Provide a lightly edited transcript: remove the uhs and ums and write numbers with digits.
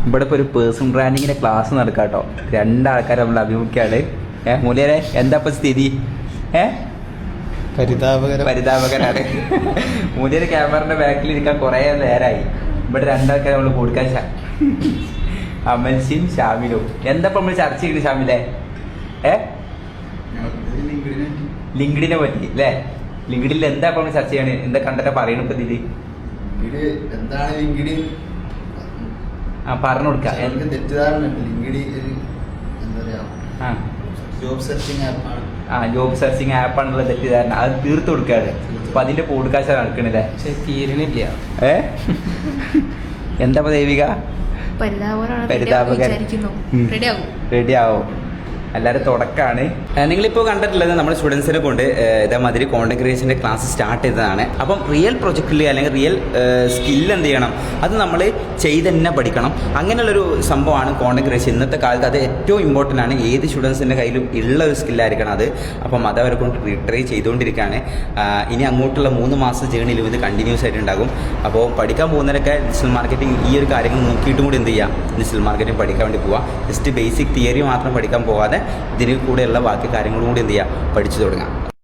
ഇവിടെ ഇപ്പോൾ ഒരു പേഴ്സണൽ ബ്രാൻഡിങ്ങിൻ്റെ ക്ലാസ് നടക്കാം കേട്ടോ. രണ്ടാൾക്കാർ നമ്മൾ അഭിമുഖ്യമാണ്. മൂല്യരെ എന്താ ഇപ്പം സ്ഥിതി? പരിതാപകരാണ്. മൂല്യര് ക്യാമറയുടെ ബാക്കിൽ ഇരിക്കാൻ കുറേ നേരമായി. ഇവിടെ രണ്ടാൾക്കാർ നമ്മൾ കൊടുക്കാൻ അമൽസിയും ഷാമിലും. എന്താ ഇപ്പം നമ്മൾ ചർച്ച ചെയ്യുന്നത് ഷാമിലെ? ലിങ്ക്ഡിനെ പറ്റി അല്ലേ? ലിങ്ക്ഡിനിൽ എന്താ ഇപ്പം നമ്മൾ ചർച്ച ചെയ്യണേ? എന്താ കണ്ടിട്ട് പറയണ ഇപ്പം ഇതിൽ എന്താണ് ലിങ്ക്ഡിൻ? പറഞ്ഞു കൊടുക്കാം. തെറ്റിദ്ധാരണ എന്താ പറയാ, ജോബ് സെർച്ചിങ് ആപ്പാണ്. ജോബ് സെർച്ചിങ് ആപ്പാണുള്ള തെറ്റിദ്ധാരണ. അത് തീർത്തു കൊടുക്കാണ്. അപ്പൊ അതിന്റെ പോഡ്കാസ്റ്റ് നടക്കണില്ലേ? തീരണില്ല. എന്താ ദേവിക? പരിതാപകരം. റെഡി ആവും. എല്ലാവരും തുടക്കമാണ്. നിങ്ങളിപ്പോൾ കണ്ടിട്ടുള്ളത് നമ്മുടെ സ്റ്റുഡൻസിനെ കൊണ്ട് ഇതേമാതിരി കോണ്ടന്റ് ക്രിയേഷൻ്റെ ക്ലാസ് സ്റ്റാർട്ട് ചെയ്തതാണ്. അപ്പം റിയൽ പ്രൊജക്റ്റിൽ അല്ലെങ്കിൽ റിയൽ സ്കില്ല് എന്ത് ചെയ്യണം, അത് നമ്മൾ ചെയ്ത് തന്നെ പഠിക്കണം. അങ്ങനെയുള്ളൊരു സംഭവമാണ് കോണ്ടന്റ് ക്രിയേഷൻ. ഇന്നത്തെ കാലത്ത് അത് ഏറ്റവും ഇമ്പോർട്ടൻ്റ് ആണ്. ഏത് സ്റ്റുഡൻസിൻ്റെ കയ്യിലും ഉള്ള ഒരു സ്കില്ലായിരിക്കണം അത്. അപ്പം അത് അവരെ കൊണ്ട് റീട്രൈ ചെയ്തുകൊണ്ടിരിക്കുകയാണ്. ഇനി അങ്ങോട്ടുള്ള 3 മാസം ജേണിയിലും ഇത് കണ്ടിന്യൂസ് ആയിട്ട് ഉണ്ടാകും. അപ്പോൾ പഠിക്കാൻ പോകുന്നവരൊക്കെ ഡിജിറ്റൽ മാർക്കറ്റിംഗ് ഈ ഒരു കാര്യങ്ങൾ നോക്കിയിട്ടും കൂടി എന്ത് ചെയ്യുക, ഡിജിറ്റൽ മാർക്കറ്റിംഗ് പഠിക്കാൻ വേണ്ടി പോവുക. ജസ്റ്റ് ബേസിക് തിയറി മാത്രം പഠിക്കാൻ പോകാതെ ഇതിന് കൂടെയുള്ള ബാക്കി കാര്യങ്ങളും കൂടി എന്ത് ചെയ്യുക, പഠിച്ചു തുടങ്ങാം.